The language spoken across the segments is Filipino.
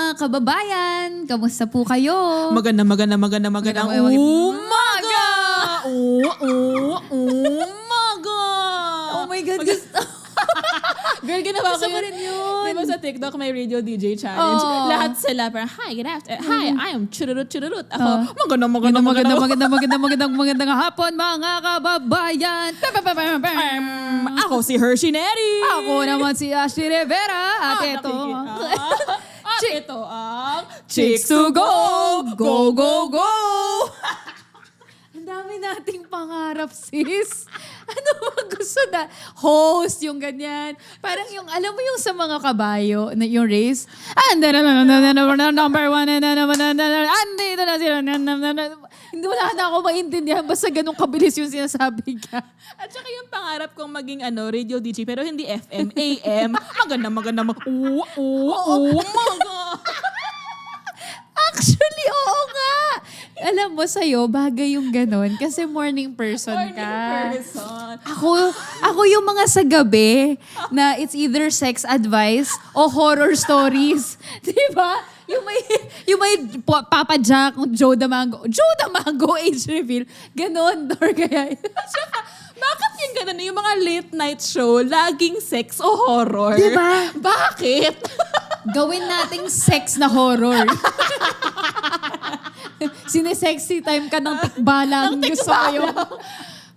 mga kababayan. Kamusta po kayo? Magandang umaga! Umaga! Oh my God. Girl, ginawa ko Gusto ko rin yun. Di ba sa TikTok may radio DJ challenge? Oo. Lahat sila parang, hi, good afternoon. Hi, I am chururut. Ako, magandang Magandang hapon mga kababayan. Ako si Hershey Neri. Ako naman si Ashley Rivera. At ito. At ito ang Chicks to go! Go, go, go! Ang dami nating pangarap, sis. Ano ba gusto na? Host, yung ganyan. Parang yung, alam mo yung sa mga kabayo, na yung race. Number one, andito na sila. Hindi wala na ako maintindihan. Basta ganun kabilis yung sinasabi ka. At saka yung pangarap kong maging radio DJ pero hindi FM, AM. Maganda. Actually, oo nga. Alam mo, sa'yo, bagay yung ganun. Kasi morning person ka. Ako yung mga sa gabi na it's either sex advice o horror stories. Diba? Yung may Papa Jack, Joe Damango, age reveal. Ganon. Or kaya. Bakit yung ganun? Yung mga late night show, laging sex o horror? Diba? Bakit? Gawin nating sex na horror. Sinesexy time ka ng tikbalang. Gusto ko yung...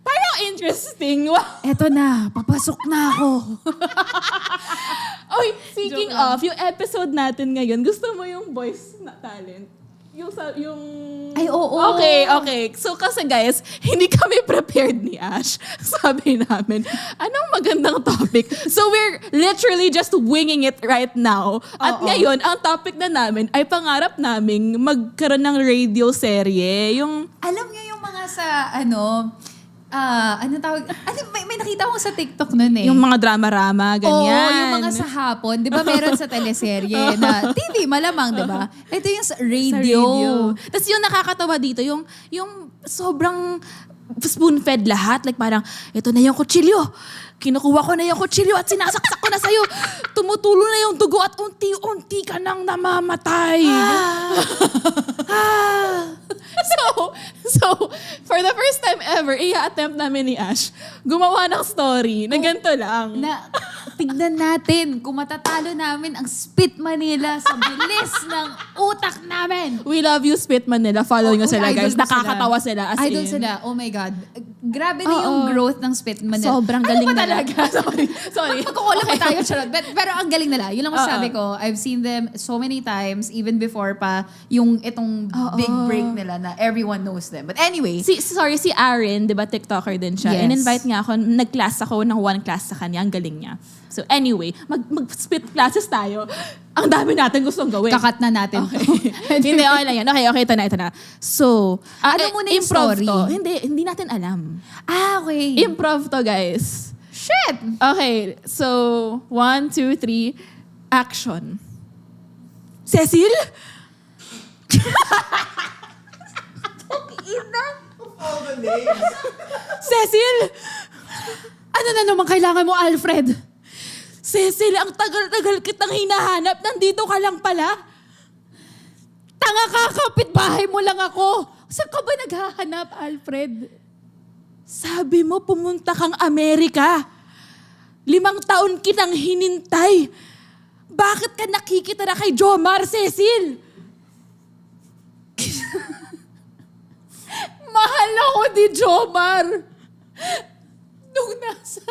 Parang interesting. Eto na, papasok na ako. Oy, speaking of, yung episode natin ngayon, gusto mo yung voice na talent? Yung... Ay, oo. Okay. So kasi guys, hindi kami prepared ni Ash. Sabi namin, anong magandang topic? So we're literally just winging it right now. At ngayon, ang topic na namin ay pangarap naming magkaroon ng radio serye. Yung... Alam niyo yung mga sa, may nakita ko sa TikTok nun eh. Yung mga drama-rama, ganyan. Oo, yung mga sa hapon. Di ba meron sa teleserye na TV, malamang, di ba? Ito yung sa radio. Tapos yung nakakatawa dito, yung sobrang spoon-fed lahat. Like parang, ito na yung kutsilyo. Kinukuha ko na yung kutsilyo at sinasaksak ko na sa'yo. Tumutulo na yung dugo at unti-unti ka nang namamatay. So, for the first time ever, i-attempt namin ni Ash, gumawa ng story na ganito lang. Na tignan natin kung matatalo namin ang Spit Manila sa bilis ng utak namin. We love you, Spit Manila. Follow nyo sila, idol guys. ko Nakakatawa sila. As Idol in. sila. Oh my God. Grabe na yung growth ng Spit Manila. Sobrang galing ano ba nila. talaga? Sorry. Magkukulang pa tayo, charot. Pero ang galing nila. Yun lang masasabi ko. I've seen them so many times, even before pa yung itong big break nila na everyone knows them. But anyway. Si Aaron, di ba, TikToker din siya. Yes. In-invite niya ako, nag-class ako ng one class sa kanya. Ang galing niya. So anyway, mag-split classes tayo. Ang dami natin gustong gawin. Kakat na natin. Okay. Hindi, okay lang yan. Okay, ito na. So, Ano muna yung improv story? to. Hindi natin alam. Okay. Improv to, guys. Shit! Okay, so 1, 2, 3, action. Cecil? All the names. Cecil? Ano na naman kailangan mo, Alfred? Cecil, ang tagal-tagal kitang hinahanap. Nandito ka lang pala. Tanga ka, kapitbahay mo lang ako. Saan ka ba naghahanap, Alfred? Sabi mo, pumunta kang Amerika. 5 taon kitang hinintay. Bakit ka nakikitara kay Jomar, Cecil? Mahal ako ni Jomar. Nung nasa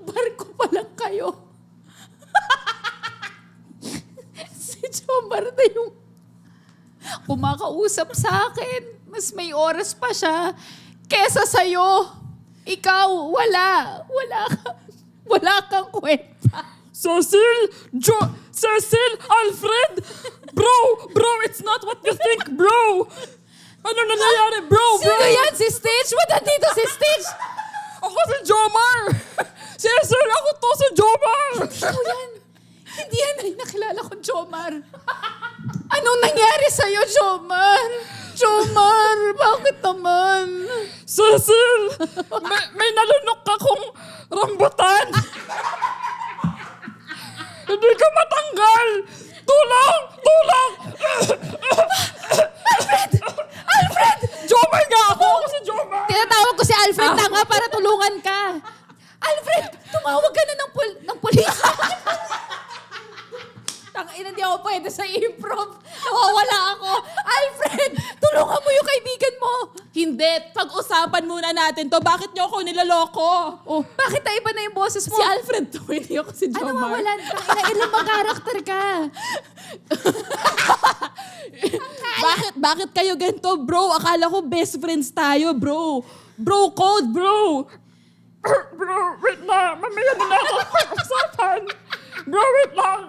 barko pa lang kayo. Si Jomar na yung kumakausap sa akin. Mas may oras pa siya kesa sa'yo. Ikaw, wala. Wala kang kwenta. Cecil! Cecil! Alfred! Bro! It's not what you think, bro! Ano nangyayari, bro? Sino yan? Si Stitch? Ba't nandito si Stitch? Ako si Jomar! Cecil, ako to si Jomar! Ikaw yan. Hindi yan ay nakilala ko, Jomar. Anong nangyari sa'yo, Jomar? Jomar, bakit naman? Cecil! May nalunok akong rambutan! Hindi ka matanggal! Tulong! sa improv. Nawawala ako. Alfred, tulungan mo yung kaibigan mo. Hindi, pag-usapan muna natin to. Bakit niyo ako niloloko? Oh, bakit na iba na yung boses mo? Si Alfred to, hindi ako si Ano Jomar. mawalan? Ilang mag-karakter ka? Bakit kayo ganito, bro? Akala ko best friends tayo, bro. Bro code, bro. Bro, wait na. Mamaya na ako pag-usapan. Bro, wait lang.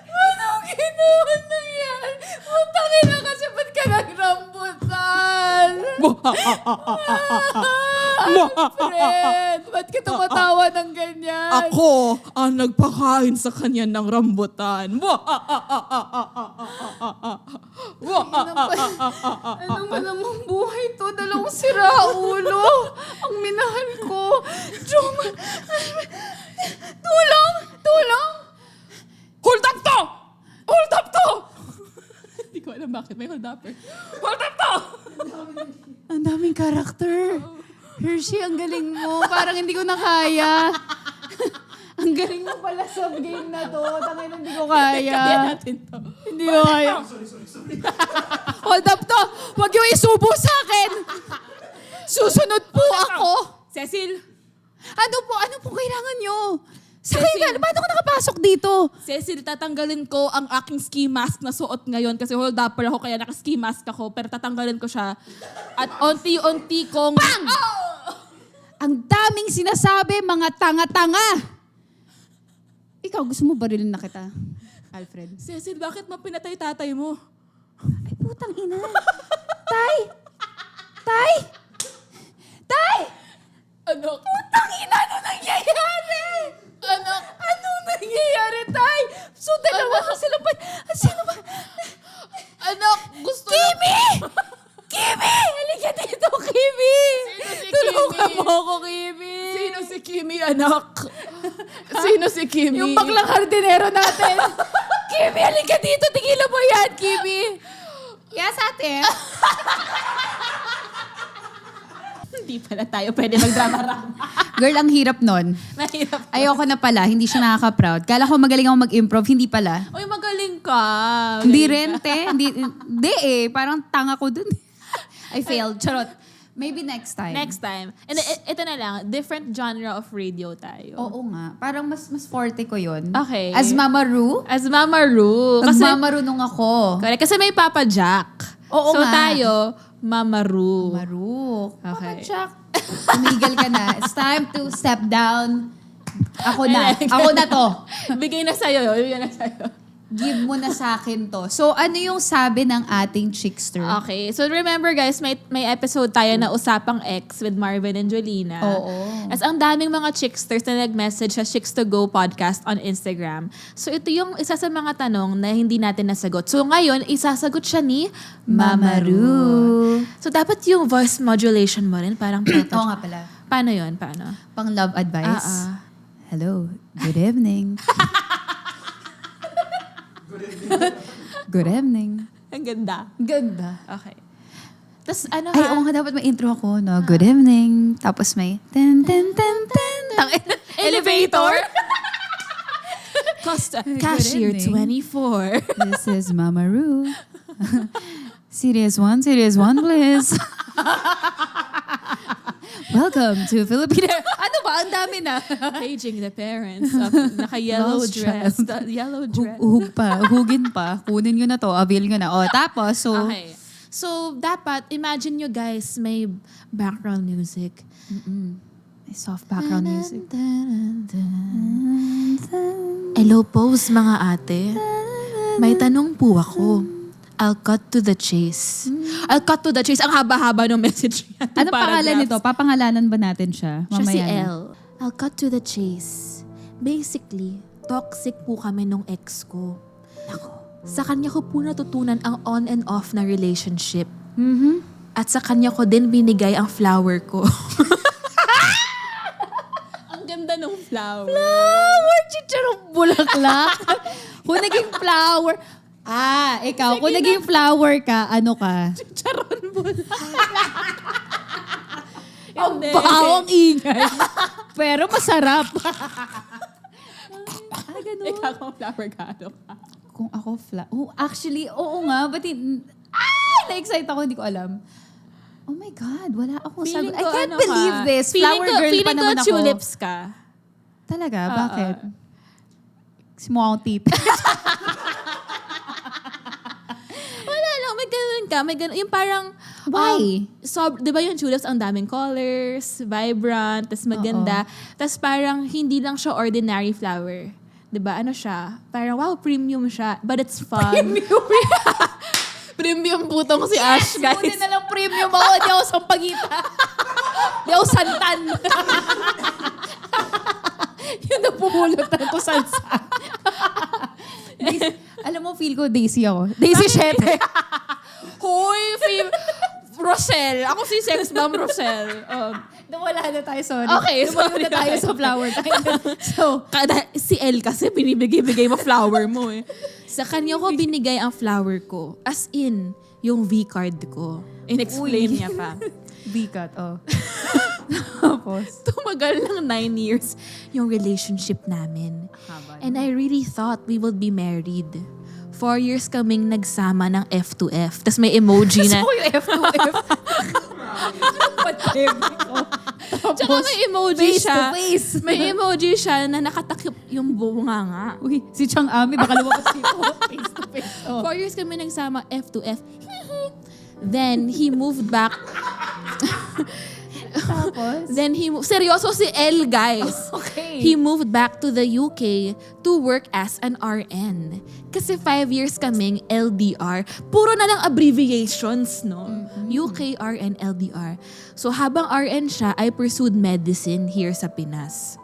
Anong ginawa na yan? Putangin na kasi ba't ka nagrambutan? Alfred, ba't ka tumatawa ng ganyan? Ako ang nagpakain sa kanya ng rambutan. Ano ba namang buhay to? Dalawang siraulo. Ang minahal ko. Joma, tulong! Tulong! Hold up to! Hold up to! Hindi ko alam bakit may hold upper. Hold up to! Ang daming karakter. Hershey, ang galing mo. Parang hindi ko na kaya. Ang galing mo pala sa game na to. Tangin, hindi ko Kaya kaya. natin to. Hindi ko kaya. Hold up to. Huwag yung isubo sa akin. Susunod po ako. Cecil! Ano po kailangan nyo? Sa Cecil. kayo, paano ko nakapasok dito? Cecil, tatanggalin ko ang aking ski mask na suot ngayon kasi hold upper ako kaya naka-ski mask ako pero tatanggalin ko siya at onti-onti kong... Bang! Ang daming sinasabi, mga tanga-tanga. Ikaw, gusto mo barilin na kita, Alfred? Cecil, bakit mo pinatay tatay mo? Ay, putang ina. Tay! Tay! Tay! Ano? Putang ina, ano nangyayari? Ano nangyayari, Tay? So, dalawa ka sila pa. Sino ba? Anak, gusto Kimi! Kimi! Halika dito, Kimi! Sino si Tulungan Kimi? mo ako, Kimi! Sino si Kimi, anak? Sino si Kimi? Yung baklang hardinero natin. Kimi, halika dito. Tigilan mo yan, Kimi. Yes, ate. Hindi pala tayo pwede magdrama-rama. Girl, ang hirap nun. Mahirap. Ayoko na pala. Hindi siya nakaka-proud. Kala ko magaling ako mag-improv. Hindi pala. Uy, magaling ka. Hindi rin, te. Hindi eh. Parang tanga ko dun. I failed. Charot. Maybe next time. Next time. And ito na lang, different genre of radio tayo. Oo nga. Parang mas forte ko yun. Okay. As Mama Ru. As Mama Ru. Kasi, Nagmamarunong ako. correct, kasi may Papa Jack. Oo so nga. tayo, Mama Ru. Mama Ru. Okay. Papa Jack. Tumigil ka na. It's time to step down. Ako na. Ako na to. Bigay na sa'yo. Bigay na sa'yo. Give mo na sa akin to. So, ano yung sabi ng ating chickster? Okay. So remember guys, may episode tayo na Usapang X with Marvin and Jolina. Oo. As ang daming mga chicksters na nag-message sa Chicks to Go podcast on Instagram. So ito yung isa sa mga tanong na hindi natin nasagot. So ngayon, isasagot siya ni Mama Ru. So dapat yung voice modulation mo rin, parang Oo nga pala. Paano yun? Paano? Pang love advice. Ah. Hello. Good evening. Good evening. Ang ganda. Ganda. Okay. Tapos ano Ay, oo nga, dapat may intro ako, no? Good evening. Tapos may ten, ten, ten, ten. Elevator? Cashier evening. 24. This is Mama Ru. Serious one, please. Welcome to Filipino. Ano ba? Ang dami na. Paging the parents of naka-yellow Lost dress. child. The yellow dress. Hugin pa. Kunin nyo na to. Avail nyo na. O, tapos, so... Okay. So, dapat, imagine nyo guys, may background music. May soft background music. Hello po, mga ate. May tanong po ako. I'll cut to the chase. I'll cut to the chase. Ang haba-haba ng message niya. Anong pangalan nito? Papangalanan ba natin siya? Siya si Mamaya na. L. I'll cut to the chase. Basically, toxic po kami nung ex ko. Sa kanya ko po natutunan ang on and off na relationship. At sa kanya ko din binigay ang flower ko. Ang ganda ng flower. Flower, chicharong bulaklak. Kung naging flower... ikaw. Kung naging flower ka, ano ka? Charon bula. Ang bawang ingay. Pero masarap. Ganun. Ikaw kung flower ka, ano ka? Kung ako actually, oo nga. But na-excite ako, hindi ko alam. Oh my God, wala akong sagot. I can't believe this. Flower girl pa naman ako. Feeling ko tulips ka. Talaga? Bakit? Kasi mukha akong tita. Wala lang, may ganun ka. May ganun, yung parang... Why? Di ba yung tulips, ang daming colors, vibrant, tas maganda. Tas parang hindi lang siya ordinary flower. Di ba? Ano siya? Parang, wow, premium siya. But it's fun. Premium putong si Ash, guys. Buti na lang premium ako. Di ako sampagita. Di ako santan. Yun na pumulutan ko salsa. Alam mo, feel ko Daisy ako. Daisy Shete. Hoy, Rosel. Ako si Sex Bomb Rosel. Nawala na tayo, sorry. Okay, Nawala na tayo sa flower time. So, Si El kasi binibigay mo flower mo eh. Sa kanya ko binigay ang flower ko. As in, yung V-card ko. In-explain niya pa. V-cut, Tapos? Tumagal ng 9 years yung relationship namin. And I really thought we would be married. 4 years kaming nagsama ng F2F. Tapos may emoji na... Gusto ko yung F2F. Tsaka may emoji face siya. to face. May emoji siya na nakatakip yung bunga nga. Uy, si Chang Ami, baka lumabas dito. Face to face. 4 years kami nagsama F2F. Then, he moved back. Tapos? Then, seryoso si L, guys. Okay. He moved back to the UK to work as an RN. Kasi 5 years kaming LDR. Puro na lang abbreviations, no? UK, RN, LDR. So, habang RN siya, I pursued medicine here sa Pinas.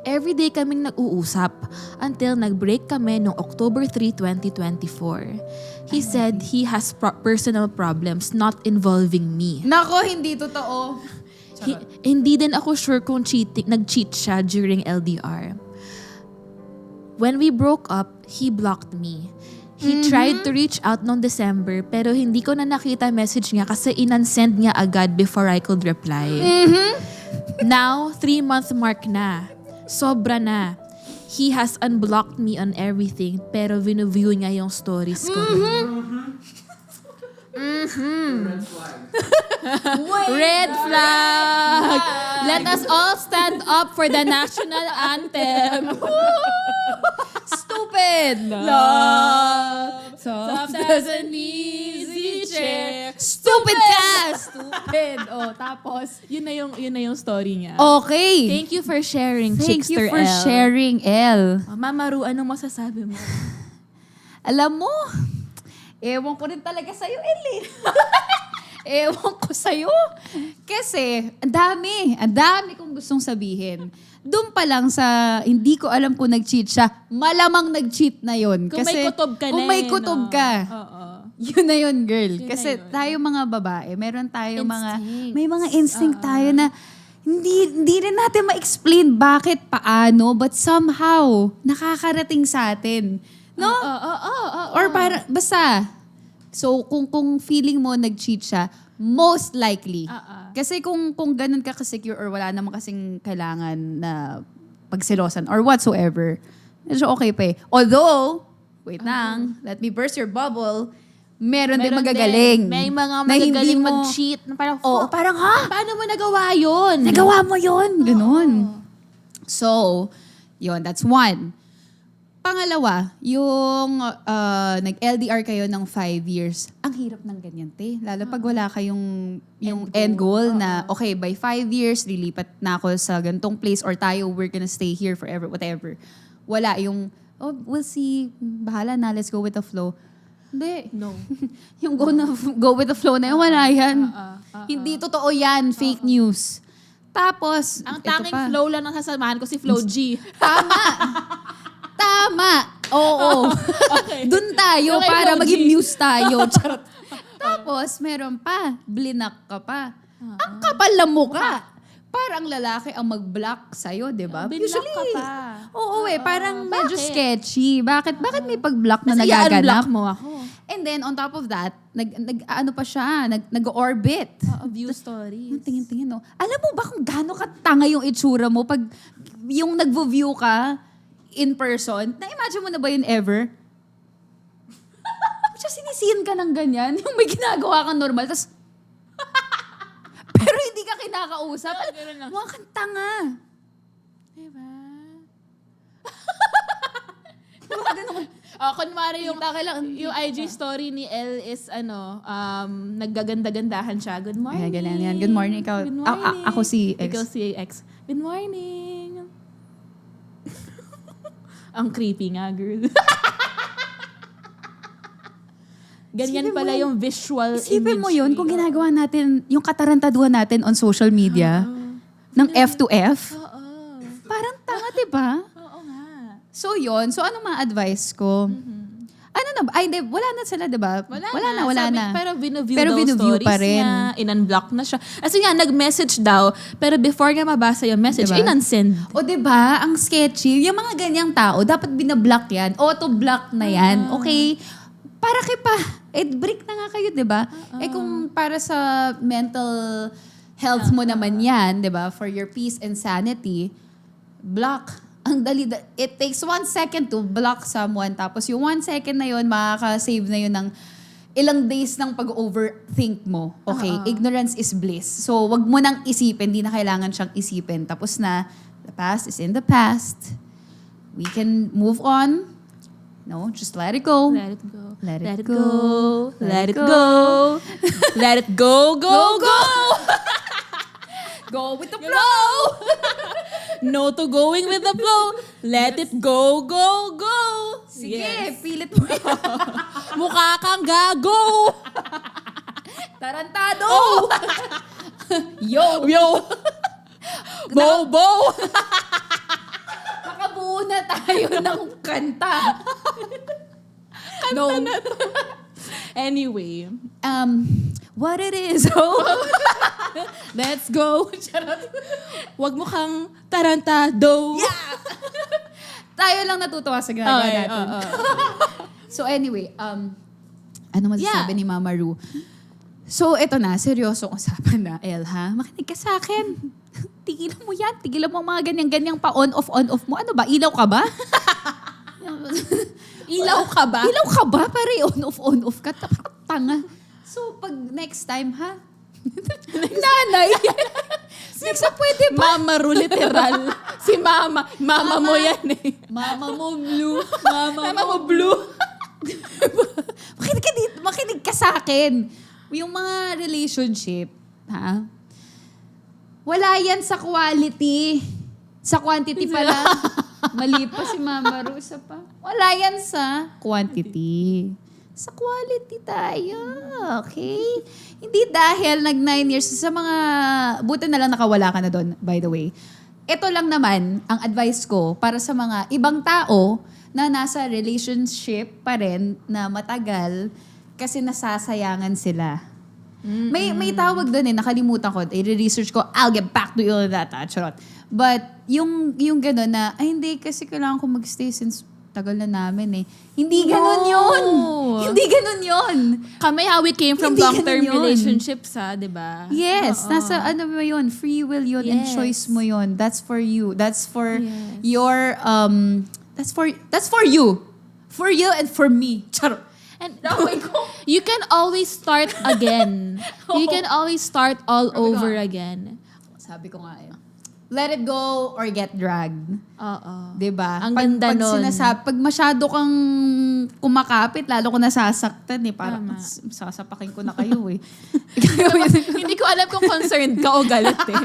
Everyday kaming nag-uusap until nag-break kami noong October 3, 2024. He said he has personal problems not involving me. Nako, hindi totoo. Hindi din ako sure kung nag-cheat siya during LDR. When we broke up, he blocked me. He tried to reach out noong December pero hindi ko na nakita message niya kasi inansend niya agad before I could reply. Now, 3-month mark na. Sobra na. He has unblocked me on everything pero view niya yung stories ko. Red flag! Let us all stand up for the national anthem. Stupid! Love, Soft as an easy chair. Stupid ka! Stupid. Tapos? Yun na yung story niya. Okay. Thank you for sharing, Thank you Chickster for L. sharing, L. Mamaru, anong masasabi mo? Alam mo, ewan ko rin talaga sa'yo, El. Ewan ko sa'yo. Kasi, ang dami kong gustong sabihin. Doon pa lang sa, hindi ko alam kung nag-cheat siya, malamang nag-cheat na yon. Kung may kutob ka Kung na may eh, kutob no? ka. Oo. Yun na yun, girl. Yun Kasi na yun. tayo mga babae, meron tayo Instincts. may mga instinct tayo na hindi rin natin ma-explain bakit, paano, but somehow, nakakarating sa atin. No? Or para, basta, so kung feeling mo nag-cheat siya, most likely. Kasi kung ganun ka ka-secure or wala naman kasing kailangan na pagselosan or whatsoever, medyo okay pa eh. Although, wait lang, let me burst your bubble, meron din magagaling. May mga na hindi magagaling mo- mag-cheat. Na parang, Oo, parang ha? paano mo nagawa yun? Nagawa mo yun. Ganun. So, yun, that's one. Pangalawa, yung nag-LDR kayo ng 5 years, ang hirap ng ganyan, te. Lalo pag wala kayong yung end goal na, okay, by 5 years, lilipat na ako sa gantong place or tayo, we're gonna stay here forever, whatever. Wala yung, oh, we'll see, bahala na, let's go with the flow. Hindi. No. Yung go with the flow na yun, wala yan. Hindi totoo yan, fake news. Tapos, Ang ito tanging pa. flow lang nasasamahan ko si Flo G. Tama. Oo. Okay. Doon tayo Okay, para Flo G. maging muse tayo. Charot. Tapos, meron pa. Blinak ka pa. Ang kapal ng mukha. Parang lalaki ang mag-block sa'yo, di ba? Binlock ka pa. Oo, parang medyo bakit? sketchy. Bakit may pag-block na Mas nagaganap? i-unblock mo ako. And then, on top of that, ano pa siya, nag-orbit. View stories. Yung tingin-tingin, no? Alam mo ba kung gaano katanga yung itsura mo pag yung nagvo-view ka in person? Na-imagine mo na ba yun ever? Siya sinisiyan ka ng ganyan, yung may ginagawa kang normal, tas pero hindi ka kinakausap. Ganun lang. Mukha kang tanga. Diba? Mukha ganun. Kunwari yung IG story ni Elle is naggaganda-gandahan siya. Good morning. Ay, ganyan yan. Good morning. Ikaw. Good morning. Ako si X. Ikaw si X. Good morning. Ang creepy nga, girl. Ganyan Isipin mo pala yun. yung visual Isipin mo yun kung imagery. ginagawa natin, yung katarantaduhan natin on social media, ng F to F. Oo. Parang tanga, diba? Oo nga. So yun. So ano ma-advice ko? Ano na ba? Ay, wala na sila, diba? Wala Sabi, na. Pero binuview Pero daw binuview stories pa rin. niya. In-unblock na siya. Kasi nga, nag-message daw. Pero before nga mabasa yung message, Diba? in-unsend. O diba, ang sketchy. Yung mga ganyang tao, dapat binablock yan. Auto-block na yan. Okay? Para kay pa. Break na nga kayo, diba? Kung para sa mental health mo naman yan, diba? For your peace and sanity, block. Ang dali. It takes 1 second to block someone. Tapos yung 1 second na yun, makaka-save na yun ng ilang days ng pag-overthink mo. Okay? Ignorance is bliss. So, wag mo nang isipin. Hindi na kailangan siyang isipin. Tapos na, the past is in the past. We can move on. No, just let it go. Let it go. Let it Let it go. go. Let Let it it go. Let it go, go, go. Go with the flow! No to going with the flow. Let it go, go, go. Sige, Yes. pilit mo yan. Mukha kang gago. Tarantado! Yo! Yo. Bo, bo. Makabuo na tayo ng kanta. No. Anyway. What it is, oh. Let's go. Charot. Wag mo kang tarantado. Tayo lang natutuwa sa ginagawa Okay, natin. So anyway, ano masasabi ni Mama Ru? So eto na, seryosong usapan na, El, ha? Makinig ka sa akin. Tigilan mo yan. Tigilan mo ang mga ganyan-ganyang pa on-off mo. Ano ba? Ilaw ka ba? Ilaw ka ba? Ilaw ka ba? Pare, on-off ka. Tanga. So, pag next time, ha? Nanay! Next time, pwede ba? Mama Ru, literal. Si Mama. Mama mo yan eh. Mama mo blue. Mama mo blue. Makinig ka dito. Makinig ka sa akin. Yung mga relationship, ha? Wala yan sa quality. Sa quantity pala. Mali pa si Mama Ru. Isa pa. Wala yan sa quantity. Sa quality tayo. Okay? Hindi dahil nag 9 years sa mga... Buti na lang nakawala ka na doon, by the way. Ito lang naman ang advice ko para sa mga ibang tao na nasa relationship pa rin na matagal kasi nasasayangan sila. May tawag doon nakalimutan ko. I-research ko, I'll get back to you on that. Charot. But yung gano'n na, ay hindi kasi kailangan ko mag-stay since tagal na namin eh. Hindi ganun yun. Hindi ganun yun. Kami how we came from Hindi long-term ganun yun. relationships, di ba? Yes. Oo. Nasa ano mo yun? Free will yun and Yes. choice mo yun. That's for you. That's for Yes. your, that's for you. For you and for me. Charot. And you can always start again. You can always start all over again. Sabi ko nga let it go or get dragged. Oo. Diba? Ang ganda nun. Pag masyado kang kumakapit, lalo ko nasasaktan eh. Parang Tama. sasapakin ko na kayo eh. Hindi ko alam kung concerned ka o galit eh.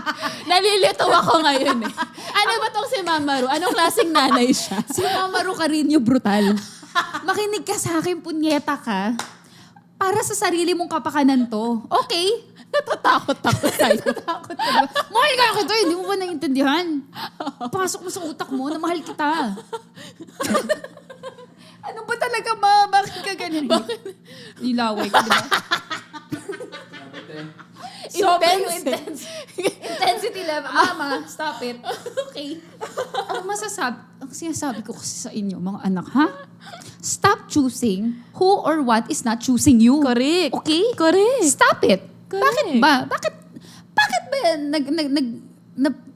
Nalilito ako ngayon eh. Ano ba tong si Mama Ru? Anong klaseng nanay siya? Si Mama Ru Carino brutal. Makinig ka sa akin, punyeta ka. Para sa sarili mong kapakanan to. Okay? Natatakot ako sa'yo. Takot ka ba? Mahal ka kita, hindi mo ba naiintindihan? Pasok mo sa utak mo na mahal kita. Ano ba talaga ba? Bakit ka ganun? Nilaway ka, di ba? Sobrang intensity level. Mama, stop it. Okay. Ang ang sinasabi ko kasi sa inyo, mga anak, ha? Stop choosing who or what is not choosing you. Correct. Okay? Correct. Stop it. Correct. Bakit ba? Bakit ba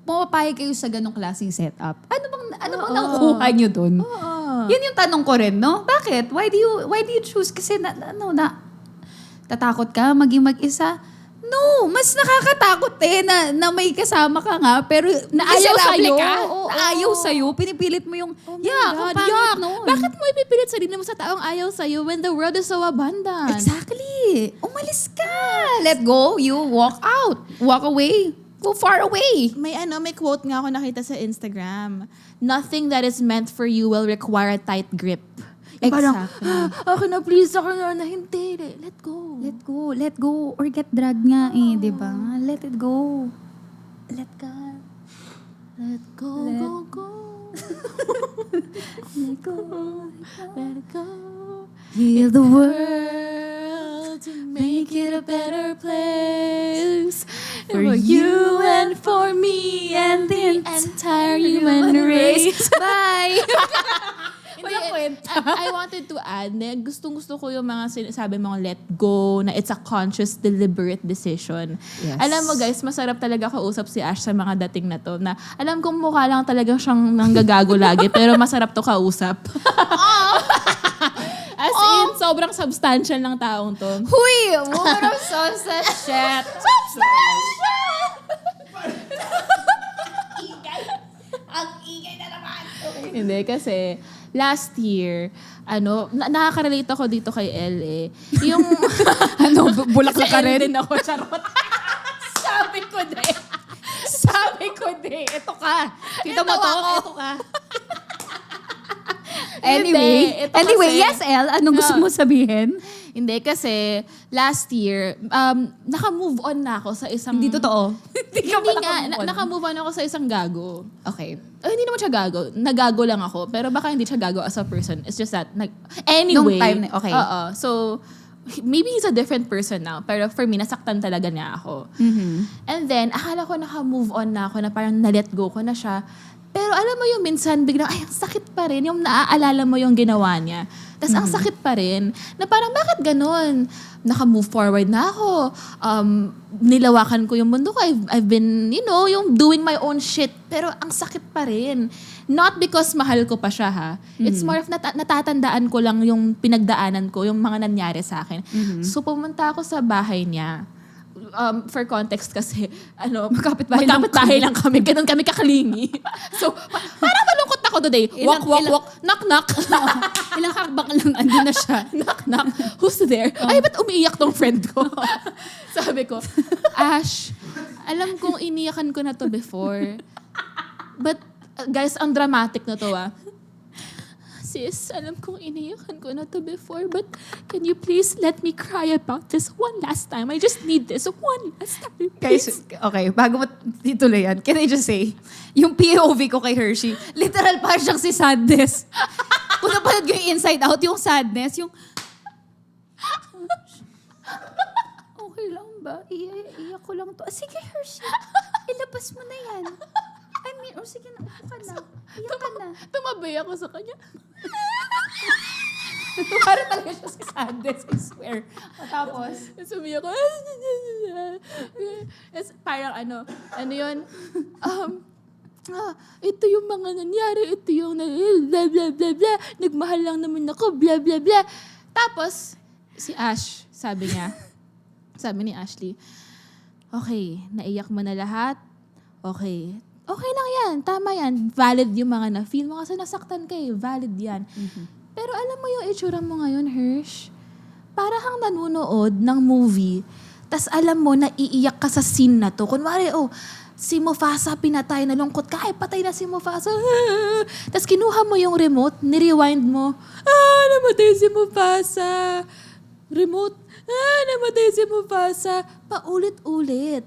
pumapayag kayo sa ganong klaseng setup? Ano bang nakukuha nyo dun? Oo. Yun yung tanong ko rin, no? Bakit? Why do you choose? Kasi tatakot ka maging mag-isa? No, mas nakakatakot na may kasama ka nga, pero Na ayaw miserable sa'yo. ka. Oo. Na ayaw sa'yo. Pinipilit mo yung, Oh my yeah, God, ang pangit yuck. nun. Bakit mo ipipilit sarili mo sa taong ayaw sa'yo when the world is so abundant? Exactly. Umalis ka. Let go. You walk out. Walk away. Go far away. May quote nga ako nakita sa Instagram. Nothing that is meant for you will require a tight grip. Yung parang, ako na please, ako na hindi. Let go. Let go. Let go. Or get dragged nga di ba? Let it go. Let go. Let go, Let- go, go. Let go. Let it go. Heal the world. World to make it a better place For for you you and for me and the entire human race. Bye. Hindi, I wanted to add na gustong-gusto ko yung mga sinasabi mong let go, na it's a conscious, deliberate decision. Yes. Alam mo guys, masarap talaga kausap si Ash sa mga dating na to, na alam kong mukha lang talaga siyang nanggagago lagi, pero masarap to kausap. As in, sobrang substantial ng taong to. Huy! Woman of substance shit. Ang ingay na naman. Hindi, kasi last year, nakaka-relate ako dito kay LA. Yung, Bulaklak ka rin? din ako, charot. Sabi ko din. Ito ka. Kita mo Ito to? ako. Ito ka. Anyway, Hindi, ito kasi- yes, Elle. Anong gusto mo sabihin? Hindi, kasi last year, naka-move on na ako sa isang... Hindi totoo. Hindi ka Hindi pa nga, nakamove on. naka-move on ako sa isang gago. Okay. Hindi naman siya gago. Nagago lang ako. Pero baka hindi siya gago as a person. It's just that, anyway. Nung time na- okay. Oo. So, maybe he's a different person now. Pero for me, nasaktan talaga niya ako. And then, akala ko naka-move on na ako, na parang na-let go ko na siya. Pero alam mo yung minsan, biglang, ay, ang sakit pa rin. Yung naaalala mo yung ginawa niya. Tapos ang sakit pa rin. Na parang, bakit ganun? Naka-move forward na ako. Nilawakan ko yung mundo ko. I've been, yung doing my own shit. Pero ang sakit pa rin. Not because mahal ko pa siya, ha. It's more of natatandaan ko lang yung pinagdaanan ko, yung mga nangyari sa akin. So, pumunta ako sa bahay niya. For context kasi, magkapit-bahay lang kami. Ganun kami kakalingi. So, parang malungkot ako today. Walk, knock, knock. Ilang hakbak lang, andun na siya. Knock, knock. Who's there? Ay, ba't umiiyak tong friend ko? Sabi ko, Ash, alam kong iniyakan ko na to before. But, guys, ang dramatic na to, Sis, alam kong iniyakan ko na to before, but can you please let me cry about this one last time? I just need this one last time. Guys, okay, bago mo tituloy yan, can I just say, yung POV ko kay Hershey, literal pa siyang si Sadness. Kung napanood ko yung Inside Out, yung Sadness, yung... Okay lang ba? Iyak ko lang to. Sige, Hershey, ilabas mo na yan. I mean, sige na, upo ka na. Iyak ka na. Tumabay ako sa kanya. Parang talaga siya si Sadness, I swear. Tapos, Sumiyak ko. Parang yun? Ito yung mga nangyari, ito yung blah, blah, blah, blah. Nagmahal lang naman ako, blah, blah, blah. Tapos, si Ash, sabi ni Ashley, okay, naiyak mo na lahat. Okay lang yan, tama yan. Valid yung mga na-feel mo kasi nasaktan ka valid yan. Pero alam mo yung itsura mo ngayon, Hirsch? Para kang nanonood ng movie, tas alam mo na iiyak ka sa scene na to. Kunwari, si Mufasa pinatay, nalungkot ka, ay patay na si Mufasa. Tas kinuha mo yung remote, ni-rewind mo, namatay si Mufasa. Remote, namatay si Mufasa. Paulit-ulit.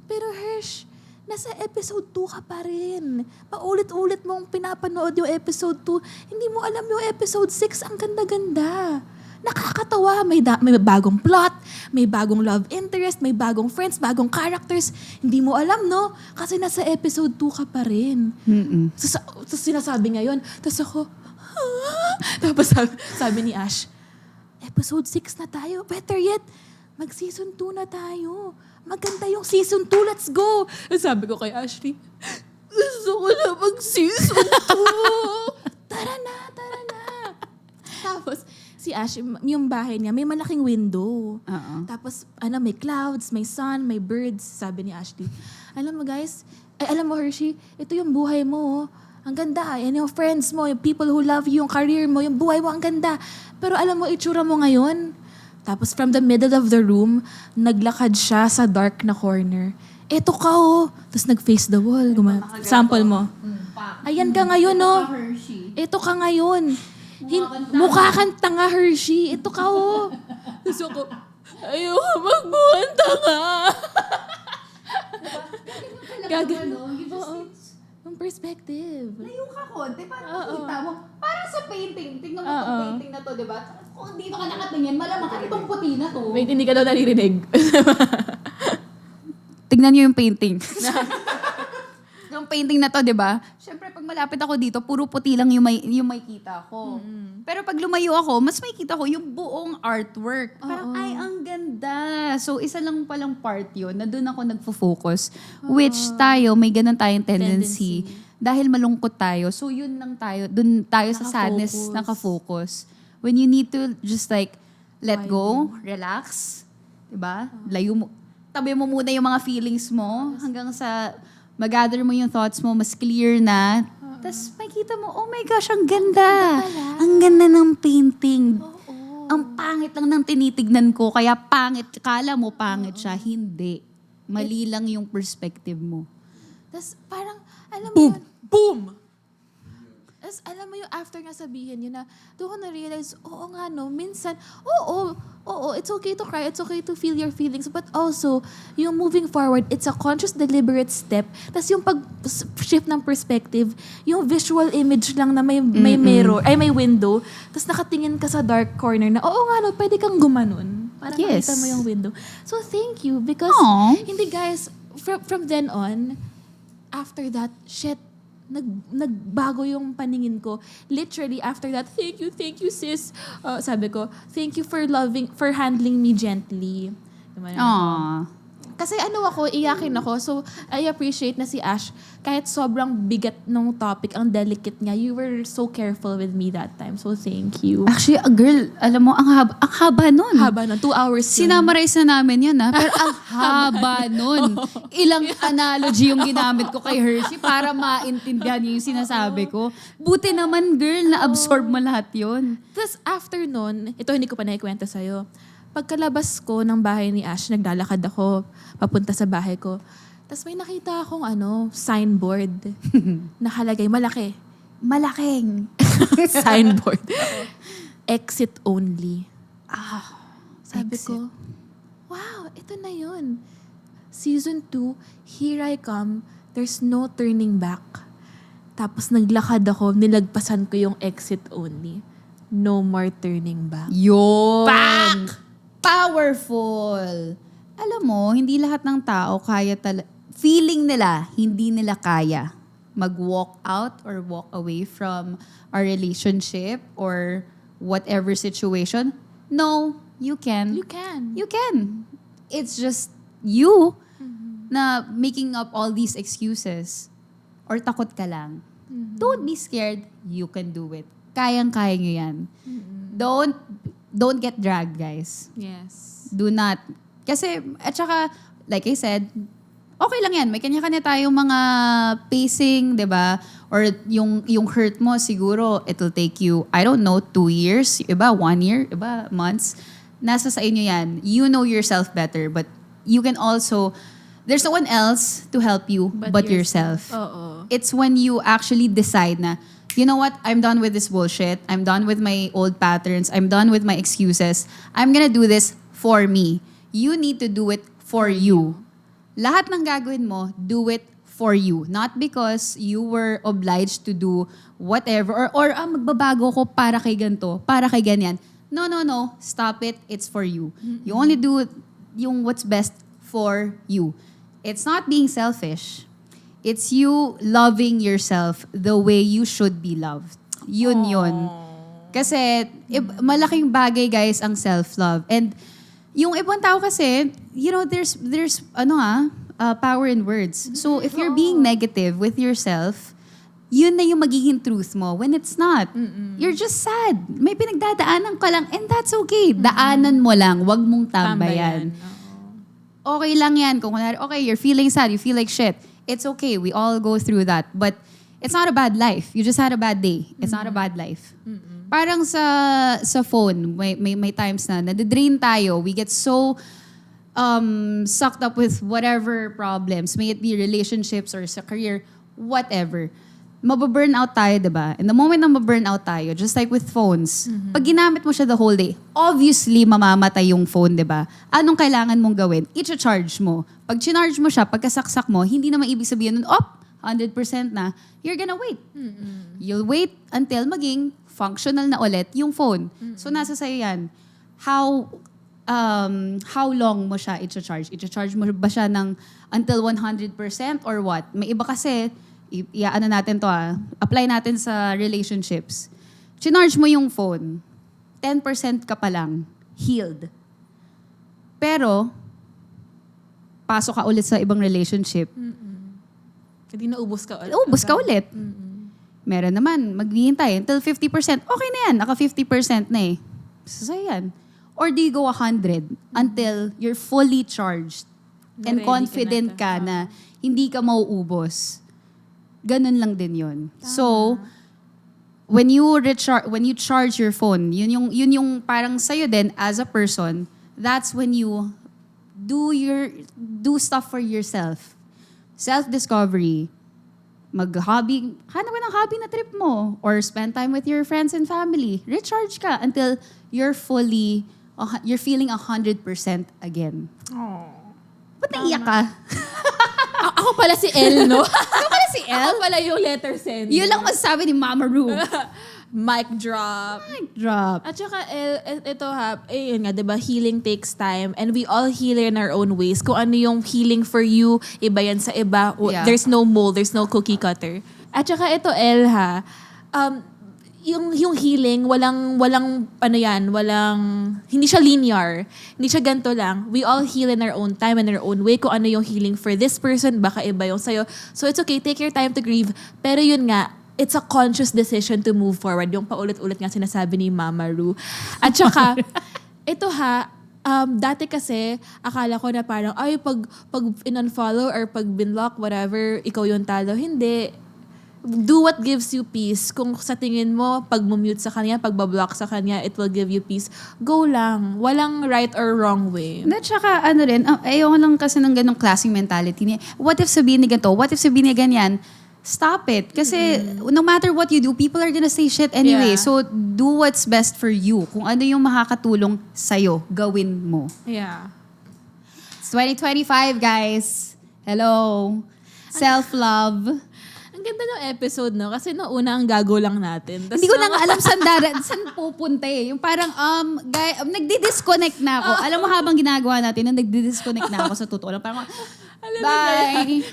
Pero Hirsch, nasa episode 2 ka pa rin. Paulit-ulit mong pinapanood yung episode 2. Hindi mo alam yung episode 6, ang ganda-ganda. nakakatawa. May bagong plot, may bagong love interest, may bagong friends, bagong characters. Hindi mo alam, no? Kasi nasa episode 2 ka pa rin. So sinasabi ngayon. Tapos ako, tapos sabi ni Ash, episode 6 na tayo. Better yet, mag-season 2 na tayo. Maganda yung season 2, let's go! Sabi ko kay Ashley, gusto ko na mag-season 2! Tara na! Tapos, si Ash, yung bahay niya, may malaking window. Tapos, may clouds, may sun, may birds, sabi ni Ashley. Alam mo guys, alam mo Hershey, ito yung buhay mo. Ang ganda. Yan yung friends mo, yung people who love you, yung career mo, yung buhay mo, ang ganda. Pero alam mo, itsura mo ngayon. Tapos from the middle of the room, naglakad siya sa dark na corner. Eto ka oh. Tapos nag-face the wall. Sample mo. Ayan ka ngayon oh. Eto ka ngayon. Mukha kang tanga Hershey. Eto ka oh. Tapos ako, ayoko magbuhan tanga. Yung perspective. Layo ka konti para makita mo. Para sa painting. Tingnan mo itong painting na to, di ba? Kung dito ka nakatingin, malamang itong puti na to. Wait, hindi ka daw naririnig. Tingnan niyo yung painting. Yung painting na to, di ba? Siyempre, pag malapit ako dito, puro puti lang yung may kita ko. Pero pag lumayo ako, mas may kita ko yung buong artwork. Parang, ay, ang ganda. So, isa lang palang part yun na doon ako nagfo-focus. Which tayo, may ganun tayong tendency. Dahil malungkot tayo. So, yun lang tayo. Doon tayo sa sadness nakafocus. When you need to just like, let go, relax. Diba? Layo mo. Tabi mo muna yung mga feelings mo hanggang sa mag-gather mo yung thoughts mo, mas clear na. Tapos makikita mo, oh my gosh, ang ganda. Ang ganda ng painting. Ang pangit lang ng tinitignan ko, kaya pangit. Kala mo pangit siya. Hindi. Mali lang yung perspective mo. Tapos parang, alam mo yun. Boom! Tapos alam mo yung after nga sabihin yun na, doon ko na-realize, oo nga no, minsan, oo, it's okay to cry, it's okay to feel your feelings, but also, yung moving forward, it's a conscious, deliberate step. Tapos yung pag-shift ng perspective, yung visual image lang na may mirror, ay may window, tapos nakatingin ka sa dark corner na, oo nga no, pwede kang gumanon. Para makita mo yung window. So thank you, because, hindi guys, from then on, after that, nagbago yung paningin ko. Literally, after that, thank you, sis. Sabi ko, thank you for handling me gently. Kasi iyakin ako. So, I appreciate na si Ash, kahit sobrang bigat nung topic, ang delicate niya, you were so careful with me that time. So, thank you. Actually, girl, alam mo, ang haba nun. Haba nun, 2 hours nun. Sinamarize na namin yun, ha? Pero ang haba nun. Ilang analogy yung ginamit ko kay Hershey para maintindihan niyo yung sinasabi ko. Buti naman, girl, na-absorb mo lahat yun. Tapos after nun, ito hindi ko pa naikwento sa'yo. Pagkalabas ko ng bahay ni Ash, naglalakad ako papunta sa bahay ko. Tapos may nakita akong signboard. Nakalagay, malaki. Malaking. Signboard. Exit only. Sabi ko, wow, ito na yun. Season 2, here I come, there's no turning back. Tapos naglakad ako, nilagpasan ko yung exit only. No more turning back. Yun. Back! Powerful. Alam mo, hindi lahat ng tao kaya feeling nila, hindi nila kaya mag-walk out or walk away from a relationship or whatever situation. No, you can. You can. You can. It's just you na making up all these excuses or takot ka lang. Don't be scared. You can do it. Kayang-kaya nyo yan. Don't get dragged, guys. Yes. Do not. Kasi, at saka, like I said, okay lang yan. May kanya-kanya tayong mga pacing, di ba? Or yung hurt mo, siguro, it'll take you, I don't know, 2 years, iba 1 year, iba months. Nasa sa inyo yan. You know yourself better, but you can also, there's no one else to help you but yourself. Oo. It's when you actually decide na, you know what, I'm done with this bullshit. I'm done with my old patterns. I'm done with my excuses. I'm gonna do this for me. You need to do it for you. Lahat ng gagawin mo, do it for you. Not because you were obliged to do whatever or magbabago ko para kay ganito, para kay ganyan. no, stop it. It's for you. You only do yung what's best for you. It's not being selfish. It's you loving yourself the way you should be loved. Yun. Kasi malaking bagay guys ang self-love. And yung ibang tao kasi, there's power in words. So if you're being negative with yourself, yun na yung magiging truth mo. When it's not, you're just sad. May pinagdadaanan ka lang and that's okay. Daanan mo lang, wag mong tambayan. Okay lang yan. Kung okay, you're feeling sad, you feel like shit. It's okay. We all go through that. But it's not a bad life. You just had a bad day. It's not a bad life. Parang sa phone, may times na nadidrain tayo. We get so sucked up with whatever problems. May it be relationships or sa career, whatever. Mababurn out tayo, diba? And the moment na maburn out tayo, just like with phones, pag ginamit mo siya the whole day, obviously mamamatay yung phone, diba? Anong kailangan mong gawin? I-charge mo. Pag chinarge mo siya, pagkasaksak mo, hindi naman ibig sabihin nun, 100% na, you're gonna wait. You'll wait until maging functional na ulit yung phone. So nasa sa'yo yan. How long mo siya i-charge? I-charge mo ba siya ng until 100% or what? May iba kasi, apply natin sa relationships. Chinarge mo yung phone, 10% ka pa lang, healed. Pero, pasok ka ulit sa ibang relationship. Hindi naubos ka ulit. Ubus ka ulit. Meron naman, maghihintay until 50%. Okay na yan, naka 50% na eh. So yan. Or do you go 100 until you're fully charged and Ready confident ka na hindi ka mauubos? Ganun lang din yun. So, when you charge your phone, yun yung parang sa'yo din as a person, that's when you do stuff for yourself. Self-discovery. Mag-hobby, hanap ka ng hobby na trip mo. Or spend time with your friends and family. Recharge ka until you're feeling 100% again. Ba't naiyak ka? Ako pala si El, no? Ikaw pala si El? Ako pala yung letter send. Yun lang masasabi ni Mama Ru. Mic drop. Drop. At saka, ito yun nga, diba, healing takes time and we all heal in our own ways. Kung ano yung healing for you, iba yan sa iba. Yeah. There's no mold, there's no cookie cutter. At saka ito, El, yung healing, hindi siya linear. Hindi siya ganito lang. We all heal in our own time and our own way. Kung ano yung healing for this person, baka iba yung sa'yo. So it's okay, take your time to grieve. Pero yun nga, it's a conscious decision to move forward. Yung paulit-ulit nga sinasabi ni Mama Ru. At saka, ito dati kasi, akala ko na parang, pag in-unfollow or pag binlock, whatever, ikaw yung talo. Hindi. Do what gives you peace. Kung sa tingin mo, pag mute sa kanya, pag bablock sa kanya, it will give you peace. Go lang. Walang right or wrong way. At saka, ayoko lang kasi ng ganong klaseng mentality niya. What if sabihin ni ganito? What if sabihin niya ganyan? Stop it. Kasi no matter what you do, people are gonna say shit anyway. Yeah. So, do what's best for you. Kung ano yung makakatulong sa'yo, gawin mo. Yeah. It's 2025, guys. Hello. Self-love. Ang ganda ng episode, no? Kasi una ang gago lang natin. Tas Hindi ko na nga alam saan pupunta eh. Yung parang, nagdi-disconnect na ako. Alam mo habang ginagawa natin, nagdi-disconnect na ako sa totoo lang. Parang, bye.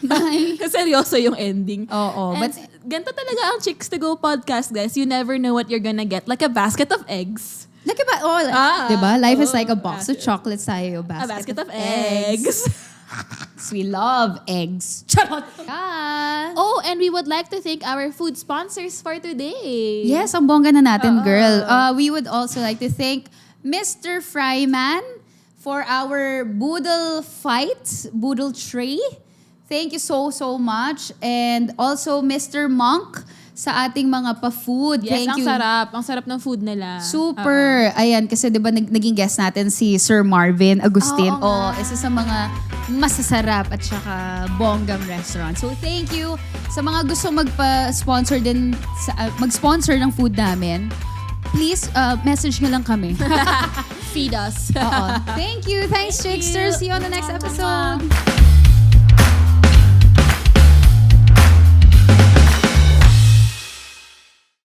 Seryoso yung ending. Oo. And But, ganito talaga ang Chicks to Go podcast, guys. You never know what you're gonna get. Like a basket of eggs. diba? Life is like a box of chocolates tayo. A basket of eggs. We love eggs. Charot. Yeah. Oh, and we would like to thank our food sponsors for today. Yes, ang bongga na natin, girl. We would also like to thank Mr. Fryman for our boodle tray. Thank you so much. And also Mr. Monk sa ating mga pa-food. Yes, Thank you. sarap. Ang sarap ng food nila. Super. Ayan, kasi diba naging guest natin si Sir Marvin Agustin. Isa sa mga masasarap at saka bonggang restaurant. So thank you sa mga gusto magpa-sponsor din, mag-sponsor ng food namin. Please, message nyo lang kami. Feed us. Thank you. Thanks, Chicksters. See you on the next episode.